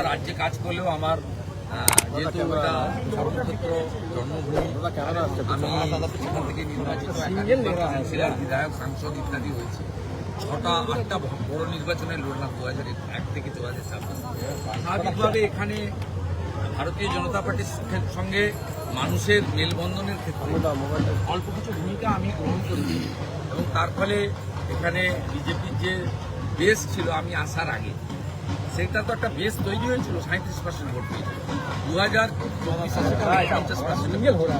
রাজ্যে কাজ করলেও আমার যেহেতু এটা কর্মক্ষেত্র জন্মভূমি, আমি সেখান থেকে নির্বাচিত কাউন্সিলর, বিধায়ক, সাংসদ ইত্যাদি হয়েছে। 6টা-8টা বড় নির্বাচনে লড়লাম 2001 থেকে 2007। স্বাভাবিকভাবে এখানে ভারতীয় জনতা পার্টির সঙ্গে মানুষের মেলবন্ধনের ক্ষেত্রে অল্প কিছু ভূমিকা আমি গ্রহণ করেছি এবং তার ফলে এখানে বিজেপির যে বেস ছিল আমি আসার আগে, সেটা তো একটা বেস তৈরি হয়েছিল, 37% ভোট পেয়েছিল। 2024 50%।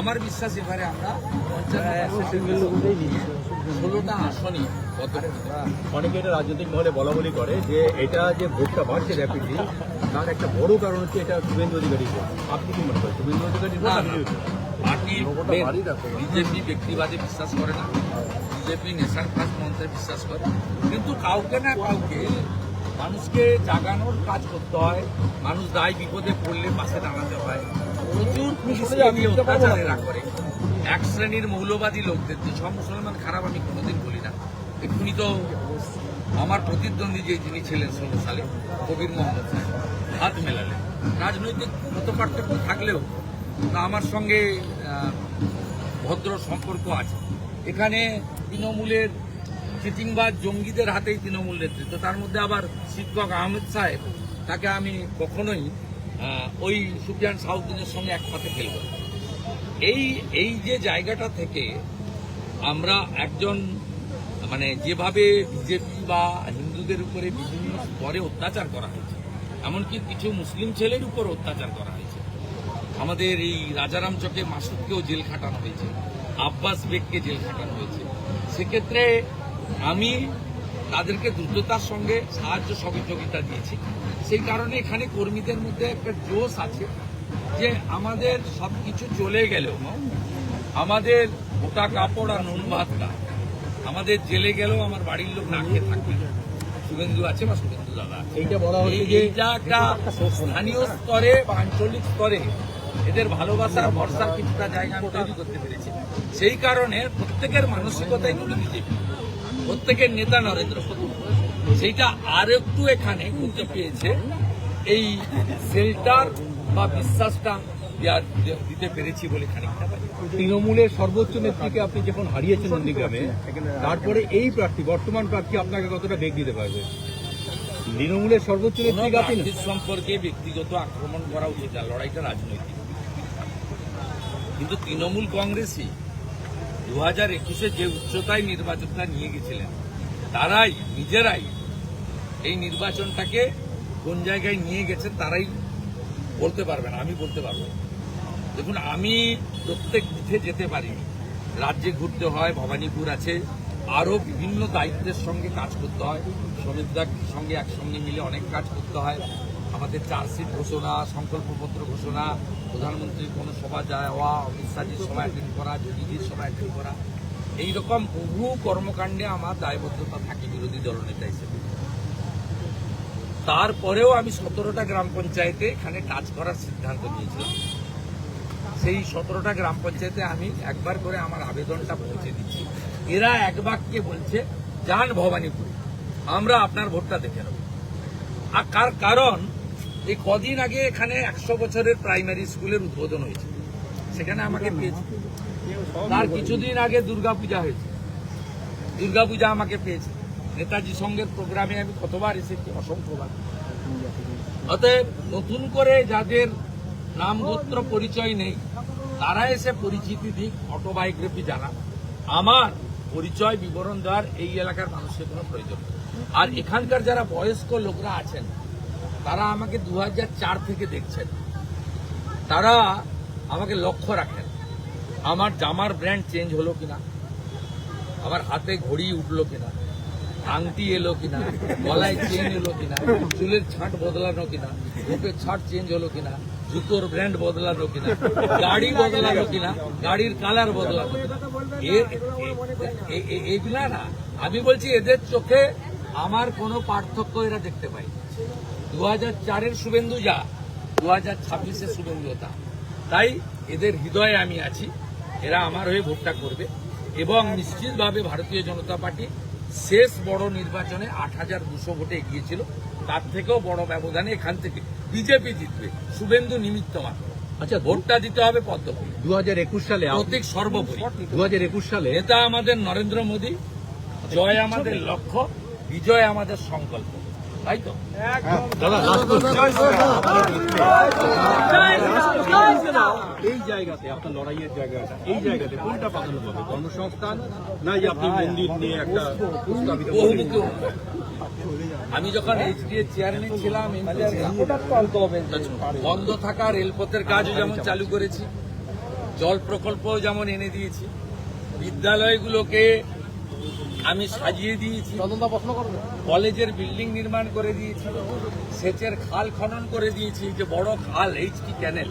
আমার বিশ্বাস এবারে আমরা 16টা আসনই। অনেকে এটা রাজনৈতিক মহলে বলা বলি করে যে এটা যে ভোটটা বাড়ছে র্যাপিডলি, তার একটা বড় কারণ হচ্ছে এটা শুভেন্দু অধিকারীর ভোট। আপনি কি মনে করেন শুভেন্দু অধিকারীর ভোট? বিজেপি ব্যক্তিবাদে বিশ্বাস করে না, বিজেপি নেশার ফার্স্ট মন্ত্রে বিশ্বাস করে, কিন্তু কাউকে না কাউকে মানুষকে জাগানোর কাজ করতে হয়, মানুষ দায় বিপদে পড়লে পাশে দাঁড়াতে হয়। প্রচুর অত্যাচারেরা করে এক শ্রেণীর মৌলবাদী লোকদের। সব মুসলমান খারাপ আমি কোনোদিন বলি না। এক্ষুনি তো আমার প্রতিদ্বন্দ্বী যিনি ছিলেন 16 সালে, কবির মোহাম্মদ সাহেব, হাত মেলালেন। রাজনৈতিক মত পার্থক্য থাকলেও আমার সঙ্গে ভদ্র সম্পর্ক আছে। এখানে তৃণমূলের চিটিংবাজ জঙ্গিদের হাতেই তৃণমূল নেতৃত্ব, তার মধ্যে আবার শিক্ষক আহমেদ সাহেব, তাকে আমি কখনোই ওই সুফিয়ান সাউদ্দিনের সঙ্গে এক পাতে ফেলব। এই যে জায়গাটা থেকে আমরা একজন মানে যেভাবে বিজেপি বা হিন্দুদের উপরে বিভিন্ন স্তরে অত্যাচার করা হয়েছে, এমনকি কিছু মুসলিম ছেলের উপর অত্যাচার করা হয়েছে। আমাদের এই রাজারাম চকে মাসুদকেও জেল খাটানো হয়েছে, আব্বাস বেগকে জেল খাটানো হয়েছে। সেক্ষেত্রে আমি তাদেরকে দ্রুততার সঙ্গে সাহায্য সহযোগিতা দিয়েছি। সেই কারণে এখানে কর্মীদের মধ্যে একটা জোশ আছে যে আমাদের সবকিছু চলে গেলেও আমাদের গোটা কাপড় আর নুন ভাতটা আমাদের জেলে গেলেও আমার বাড়ির লোক না খেয়ে থাকবে। শুভেন্দু আছে বা শুভেন্দু দাদা, এইটা বলা হচ্ছে যে এইটা একটা স্থানীয় স্তরে বা আঞ্চলিক স্তরে এদের ভালোবাসার ভরসার কিছুটা জায়গা আমি তৈরি করতে পেরেছি। সেই কারণে প্রত্যেকের মানসিকতাই কিন্তু বিজেপি, প্রত্যেকের নেতা নরেন্দ্র মোদী। সেইটা আর একটু এখানে গতি পেয়েছে এই শেল্টার বা বিশ্বাসটা দিতে পেরেছি বলে খানিকটা। তৃণমূলের সর্বোচ্চ নেত্রীকে আপনি যখন হারিয়েছেন নন্দীগ্রামে, তারপরে এই প্রার্থী বর্তমান প্রার্থী আপনাকে কতটা বেগ দিতে পারবে? তৃণমূলের সর্বোচ্চ নেত্রীকে আপনি সম্পর্কে ব্যক্তিগত আক্রমণ করা উচিত না, লড়াইটা রাজনৈতিক। কিন্তু তৃণমূল কংগ্রেসই 2021-এ যে উচ্চতায় নির্বাচনটা নিয়ে গেছিলেন, তারাই নিজেরাই এই নির্বাচনটাকে কোন জায়গায় নিয়ে গেছেন তারাই বলতে পারবেন, আমি বলতে পারবো। দেখুন, আমি প্রত্যেক বুথে যেতে পারিনি, রাজ্যে ঘুরতে হয়, ভবানীপুর আছে, আরও বিভিন্ন দায়িত্বের সঙ্গে কাজ করতে হয়, শ্রমিকদের সঙ্গে একসঙ্গে মিলে অনেক কাজ করতে হয়। আমাদের চার্জশিট ঘোষণা, সংকল্পপত্র ঘোষণা, প্রধানমন্ত্রীর কোনো সভা যাওয়া, অমিত শাহজির সভা অ্যাটেন্ড করা, যোগীজির সভা অ্যাটেন্ড করা, এইরকম বহু কর্মকাণ্ডে আমার দায়বদ্ধতা থাকে বিরোধী দলনেতা হিসেবে। তারপরেও আমি 17টা গ্রাম পঞ্চায়েতে এখানে কাজ করার সিদ্ধান্ত নিয়েছিলাম। সেই 17টা গ্রাম পঞ্চায়েতে আমি একবার করে আমার আবেদনটা পৌঁছে দিচ্ছি। এরা এক বাক্যে বলছে যান ভবানীপুরে, আমরা আপনার ভোটটা দেখে নেব। আর কারণ এই কদিন আগে এখানে 100 বছরের প্রাইমারি স্কুলের উদ্বোধন হয়েছে, সেখানে আমাকে পেয়েছে। তার কিছুদিন আগে দুর্গাপূজা হয়েছে, দুর্গাপূজা আমাকে পেয়েছে। নেতাজি সঙ্গের প্রোগ্রামে আমি কতবার এসেছি, অসংখ্যবার। অতএব নতুন করে যাদের নাম গোত্র পরিচয় নেই তারা এসে পরিচিতি দিক, অটোবায়োগ্রাফি জানা। আমার পরিচয় বিবরণ দেওয়ার এই এলাকার মানুষের কোনো প্রয়োজন নেই। আর এখানকার যারা বয়স্ক লোকরা আছেন তারা আমাকে 2004 থেকে দেখছেন, তারা আমাকে লক্ষ্য রাখেন। আমার জামার ব্র্যান্ড চেঞ্জ হলো কিনা, আমার হাতে ঘড়ি উঠলো কিনা, আংটি এলো কিনা, গলায় চেন এলো কিনা, চুলের ছাঁট বদলানো কিনা, রূপের ছাঁট চেঞ্জ হলো কিনা, জুতোর ব্র্যান্ড বদলানো কিনা, গাড়ি বদলানো কিনা, গাড়ির কালার বদলানো কিনা, এগুলা না। আমি বলছি এদের চোখে আমার কোনো পার্থক্য এরা দেখতে পাই। 2004-এর শুভেন্দু যা, 2026-এর শুভেন্দু তা। তাই এদের হৃদয়ে আমি আছি, এরা আমার হয়ে ভোটটা করবে। এবং নিশ্চিতভাবে ভারতীয় জনতা পার্টি শেষ বড় নির্বাচনে 8,200 ভোটে এগিয়েছিল, তার থেকেও বড় ব্যবধানে এখান থেকে বিজেপি জিতবে, শুভেন্দু নিমিত্ত মাত্র। আচ্ছা, ভোটটা দিতে হবে পদ্মপুর 2021 সালে প্রতীক সর্বোপরি। 2021 সালে নেতা আমাদের নরেন্দ্র মোদী, জয় আমাদের লক্ষ্য, বিজয় আমাদের সংকল্প, তাই তো? দাদা এই জায়গাতে আপনার লড়াইয়ের জায়গাটা, এই জায়গাতে কোনটা প্রাধান্য পাবে, কর্মসংস্থান না যে আপনি মন্দির নিয়ে একটা প্রস্তাবিত বহুমুখী উন্নয়ন। আমি যখন এইচডিএ চেয়ারম্যান ছিলাম, বন্ধ থাকা রেলপথের কাজও যেমন চালু করেছি, জল প্রকল্পও যেমন এনে দিয়েছি, বিদ্যালয়গুলোকে আমি সাজিয়ে দিয়েছি, কলেজের বিল্ডিং নির্মাণ করে দিয়েছি, সেচের খাল খনন করে দিয়েছি, যে বড় খাল এইচটি ক্যানেল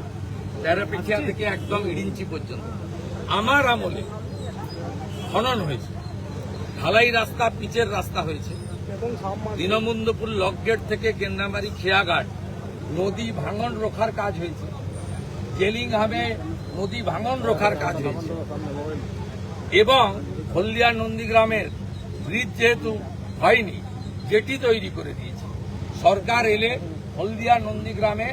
তেরাপিঠিয়া থেকে একদম ইডিঞ্চি পর্যন্ত আমার আমলে খনন হয়েছে, ঢালাই রাস্তা, পিচের রাস্তা হয়েছে, দীনবন্ধুপুর লকগেট থেকে গেন্দামারি খেয়াঘাট নদী ভাঙন রোখার কাজ হয়েছে, জেলিংহামে নদী ভাঙন রোখার কাজ হয়েছে, এবং হলদিয়া নন্দীগ্রামের ব্রিজ যেহেতু হয়নি, জেটি তৈরি করে দিয়েছে। সরকার এলে হলদিয়া নন্দীগ্রামে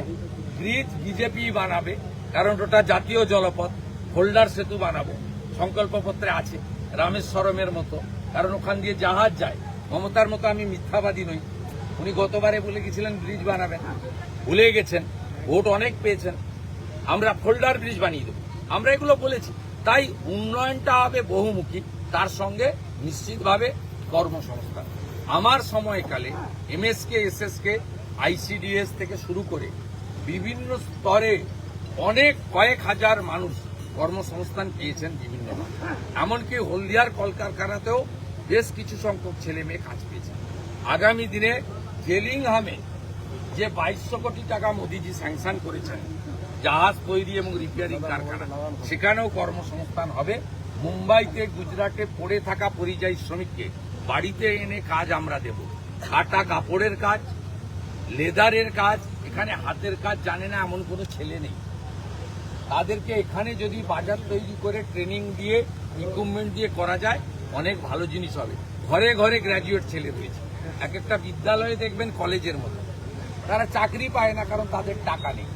ব্রিজ বিজেপি বানাবে, কারণ ওটা জাতীয় জলপথ, হোল্ডার সেতু বানাবো, সংকল্পপত্রে আছে, রামেশ্বরমের মতো, কারণ ওখান দিয়ে জাহাজ যায়। মমতার মতো আমি মিথ্যাবাদী নই, উনি গতবারে বলে গেছিলেন ব্রিজ বানাবেন, ভুলে গেছেন, ভোট অনেক পেয়েছেন, আমরা ফোল্ডার ব্রিজ বানিয়ে দেবো, আমরা এগুলো বলেছি। তাই উন্নয়নটা হবে বহুমুখী, তার সঙ্গে নিশ্চিতভাবে কর্মসংস্থান। আমার সময়কালে এমএসকে, এসএসকে, আইসিডিএস থেকে শুরু করে বিভিন্ন স্তরে অনেক কয়েক হাজার মানুষ কর্মসংস্থান পেয়েছেন বিভিন্ন, এমনকি হলদিয়ার কলকারখানাতেও বেশ কিছু সংখ্যক ছেলে মেয়ে কাজ পেয়েছেন। আগামী দিনে জেলিংহামে যে 2200 কোটি টাকা মোদিজি স্যাংশন করেছেন জাহাজ তৈরি এবং রিপেয়ারিং কারখানা, সেখানেও কর্মসংস্থান হবে। মুম্বাইতে, গুজরাটে পড়ে থাকা পরিযায়ী শ্রমিককে বাড়িতে এনে কাজ আমরা দেব, কাটা কাপড়ের কাজ, লেদারের কাজ, এখানে হাতের কাজ জানে না এমন কোনো ছেলে নেই, তাদেরকে এখানে যদি বাজার তৈরি করে ট্রেনিং দিয়ে ইকুইপমেন্ট দিয়ে করা যায়, অনেক ভালো জিনিস হবে। ঘরে ঘরে গ্র্যাজুয়েট ছেলে রয়েছে, এক একটা বিদ্যালয়ে দেখবেন কলেজের মতো, তারা চাকরি পায় না কারণ তাদের টাকা নেই।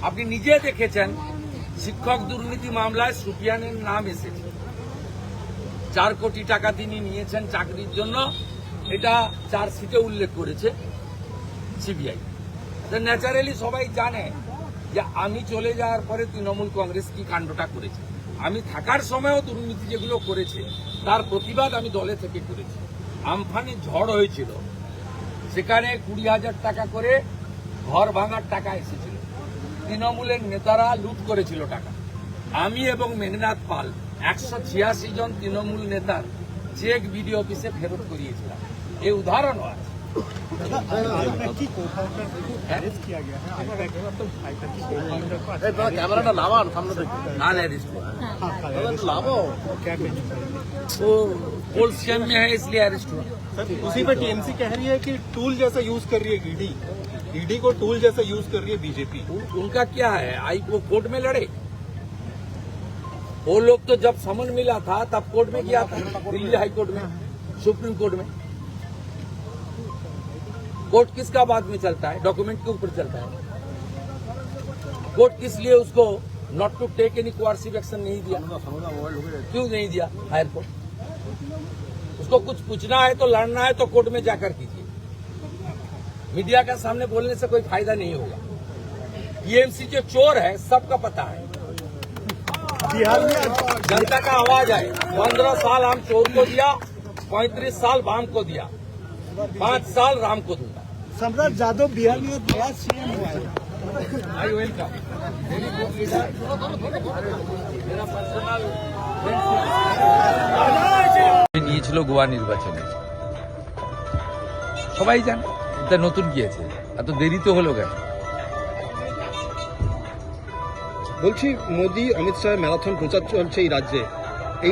আপনি নিজে দেখেছেন শিক্ষক দুর্নীতি মামলায় সুফিয়ানের নাম এসেছে, 4 কোটি টাকা তিনি নিয়েছেন চাকরির জন্য, এটা চার্জশিটে উল্লেখ করেছে সিবিআই। ন্যাচারালি সবাই জানে যে আমি চলে যাওয়ার পরে তৃণমূল কংগ্রেস কি কাণ্ডটা করেছে। আমি থাকার সময়ও দুর্নীতি যেগুলো করেছে তার প্রতিবাদ আমি দলে থেকে করেছি। আমফানে ঝড় হয়েছিল, সেখানে 20,000 টাকা করে ঘর ভাঙার টাকা এসেছিল, তৃণমূলের নেতারা লুট করেছিল টাকা। আমি এবং মেঘনাথ পাল 186 জন তৃণমূল নেতার চেক বিডিও অফিসে ফেরত করিয়েছিলাম, এই উদাহরণও আছে। ক্যামেরাটা লাগান সামনে থেকে না अरेस्ट हुआ वो पोल स्कैम में है इसलिए अरेस्ट हुआ। सर उसी पे टीएमसी कह रही है कि टूल जैसा यूज कर रही है ईडी को टूल जैसा यूज कर रही है बीजेपी। उनका क्या है, आई वो कोर्ट में लड़े, वो लोग तो जब समन मिला था तब कोर्ट में गया था, दिल्ली हाई कोर्ट में, सुप्रीम कोर्ट में। कोर्ट किसका बाद में चलता है, डॉक्यूमेंट के ऊपर चलता है। कोर्ट किस लिए उसको not to take any coercive action नहीं दिया, क्यों नहीं दिया हायर कोर्ट? उसको कुछ पूछना है तो लड़ना है तो कोर्ट में जाकर कीजिए, मीडिया के सामने बोलने से कोई फायदा नहीं होगा। टीएमसी जो चोर है सबका पता है, बिहार में जनता का आवाज है। 15 साल हम चोर को दिया, 35 साल वाम को दिया, 5 साल राम को दूंगा। सम्राट जादव बिहार में नया सीएम हुआ है। I welcome very good leader, मेरा पर्सनल নিয়েছিল গোয়া নির্বাচনে, সবাই জানে, এটা নতুন কি আছে, এত দেরি তো হলো কেন? বলছি মোদি অমিত শাহের ম্যারাথন প্রচার চলছে এই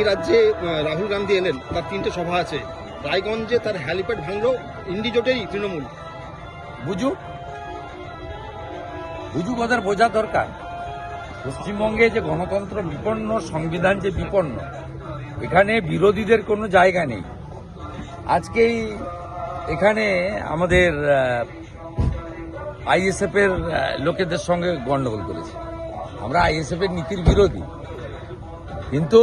রাজ্যে রাহুল গান্ধী এলেন, তার 3টে সভা আছে, রায়গঞ্জে তার হ্যালিপ্যাড ভাঙলো ইন্ডিজোটেই তৃণমূল। বুঝুক, ওদের বোঝা দরকার। পশ্চিমবঙ্গে যে গণতন্ত্র বিপন্ন, সংবিধান যে বিপন্ন, এখানে বিরোধীদের কোনো জায়গা নেই। আজকেই এখানে আমাদের আইএসএফ এর লোকেদের সঙ্গে গন্ডগোল করেছে। আমরা আইএসএফ এর নীতির বিরোধী, কিন্তু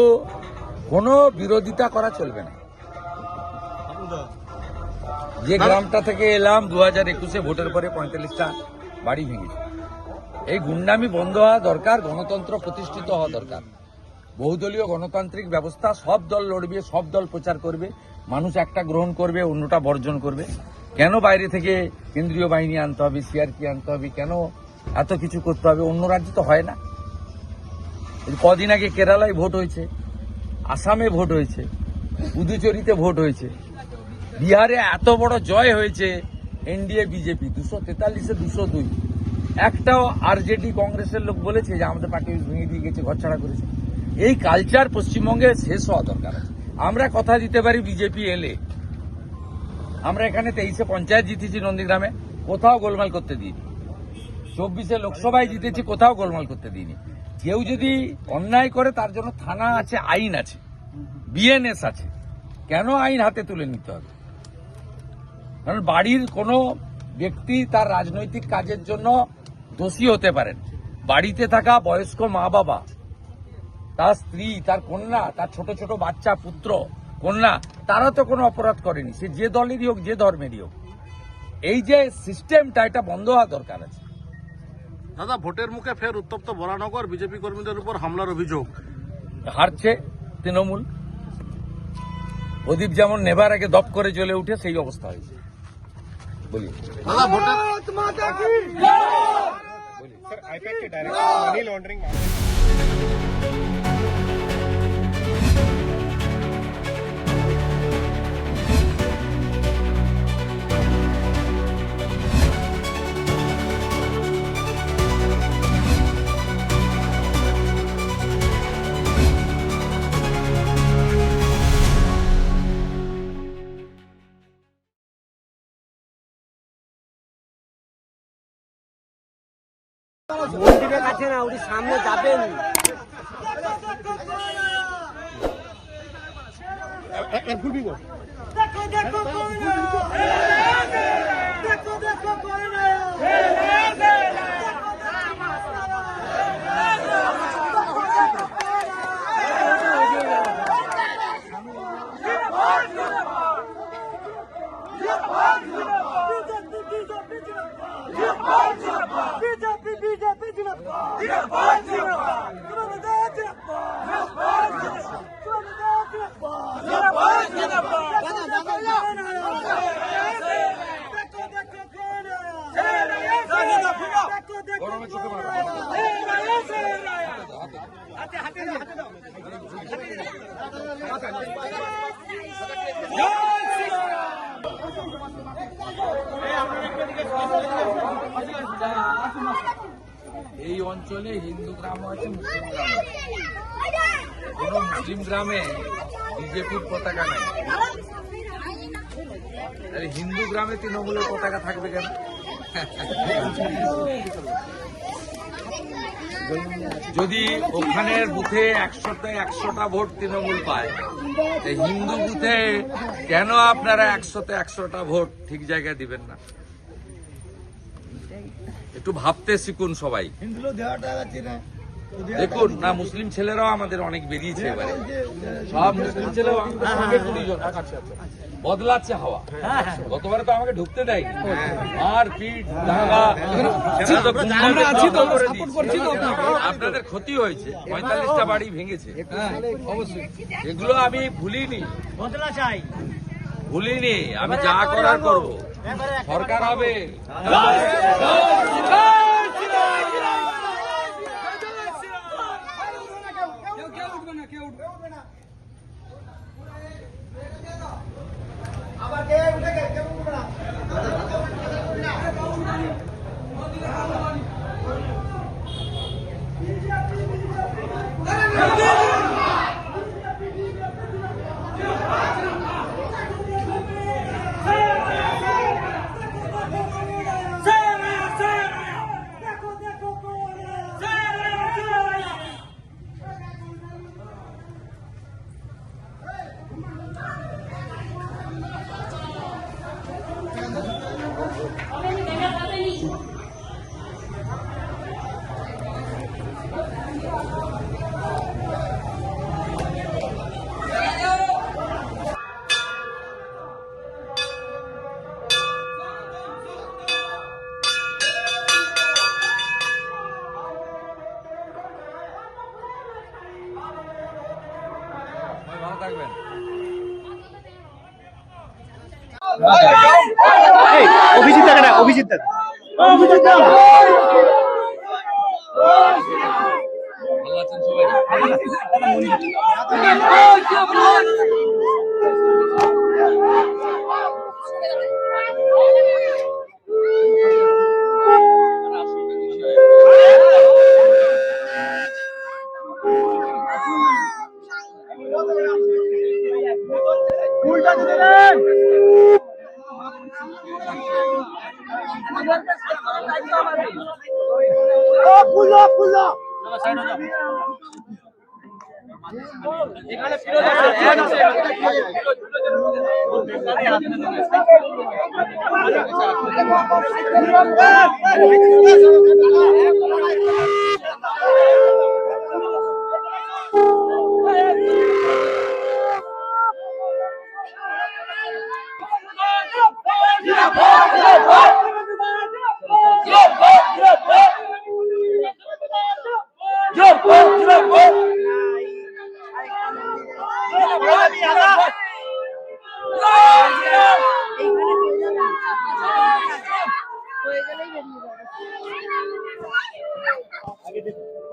কোনো বিরোধিতা করা চলবে না। যে গ্রামটা থেকে এলাম 2021-এ ভোটের পরে 45টা বাড়ি ভেঙেছে। এই গুন্ডামি বন্ধ হওয়া দরকার, গণতন্ত্র প্রতিষ্ঠিত হওয়া দরকার। বহুদলীয় গণতান্ত্রিক ব্যবস্থা, সব দল লড়বে, সব দল প্রচার করবে, মানুষ একটা গ্রহণ করবে, অন্যটা বর্জন করবে। কেন বাইরে থেকে কেন্দ্রীয় বাহিনী আনতে হবে, সিআরপি আনতে হবে, কেন এত কিছু করতে হবে? অন্য রাজ্যে তো হয় না। কদিন আগে কেরালায় ভোট হয়েছে, আসামে ভোট হয়েছে, পুদুচেরিতে ভোট হয়েছে, বিহারে এত বড় জয় হয়েছে এনডিএ বিজেপি 243-এ 202। একটাও আরজেডি কংগ্রেসের লোক বলেছে যে আমাদের পার্টি ভেঙে দিয়ে গেছে, ঘরছাড়া করেছে। এই কালচার পশ্চিমবঙ্গে শেষ হওয়া দরকার আছে। আমরা কথা দিতে পারি বিজেপি এলে, আমরা এখানে 23-এ পঞ্চায়েত জিতেছি নন্দীগ্রামে, কোথাও গোলমাল করতে দিইনি। 24-এ লোকসভায় জিতেছি, কোথাও গোলমাল করতে দিইনি। কেউ যদি অন্যায় করে তার জন্য থানা আছে, আইন আছে, বিএনএস আছে। কেন আইন হাতে তুলে নিতে হবে? কারণ বাড়ির কোনো ব্যক্তি তার রাজনৈতিক কাজের জন্য দোষী হতে পারেন। বাড়িতে থাকা বয়স্ক মা বাবা, তার স্ত্রী, তার কন্যা, তার ছোট ছোট বাচ্চা, পুত্র কন্যা, তারা তো কোনো অপরাধ করেনি, সে যে দলেরই হোক, যে ধর্মেরই হোক। এই যে সিস্টেমটা, এটা বন্ধ হওয়া দরকার আছে। দাদা, ভোটের মুখে ফের উত্তপ্ত বরানগর, বিজেপি কর্মীদের উপর হামলার অভিযোগ। হারছে তৃণমূল। প্রদীপ যেমন নেবার আগে দপ করে জ্বলে উঠে, সেই অবস্থা হয়েছে। বলি দাদা, ভোটের सर आईपैक के डायरेक्टर मनी लॉन्ड्रिंग মন্দিরের কাছে না, ওটি সামনে যাবেন। এই অঞ্চলে হিন্দু গ্রাম আছে, মুসলিম গ্রাম আছে। কোনো মুসলিম গ্রামে বিজেপির পতাকা নেই, তাহলে হিন্দু গ্রামে তৃণমূলের পতাকা থাকবে কেন? যদি ওখানের বুথে 100টা ভোট তৃণমূল পায়, হিন্দু বুথে কেন আপনারা 100টা ভোট ঠিক জায়গায় দিবেন না? একটু ভাবতে শিখুন সবাই। দেখুন না, মুসলিম ছেলেরাও আমাদের অনেক বেরিয়েছে এবারে, সব মুসলিম ছেলেও আমাদের সঙ্গে 20 জন বদলাচ্ছে হাওয়া। গতবারে তো আমাকে ঢুকতে দেয়, আর পিট দাঙ্গা, আপনাদের ক্ষতি হয়েছে, 45টা বাড়ি ভেঙেছে। এগুলো আমি ভুলিনি, আমি যা করার করব। সরকার হবে, ভালো থাকবেন। অভিজিৎ দেখা না, অভিজিৎ দেখা। ভালো আছেন সবাই?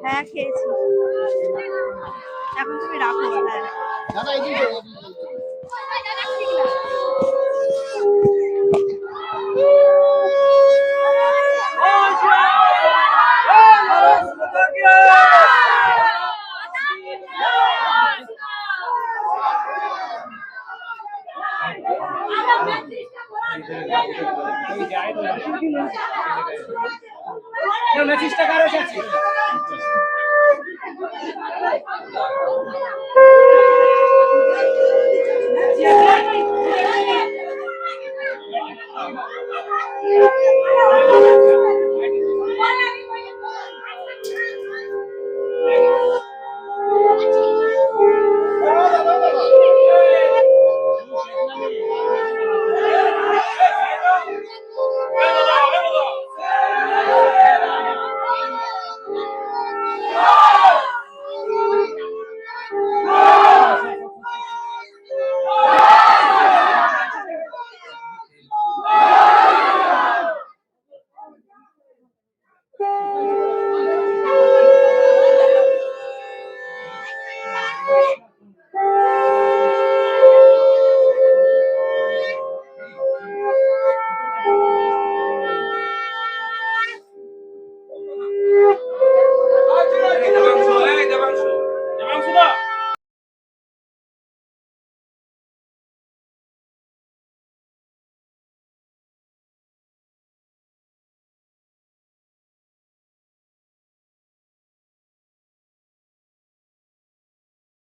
হ্যাঁ খেয়েছি, এখন তুমি রাখো। হ্যাঁ মেসেজটা কার আছে?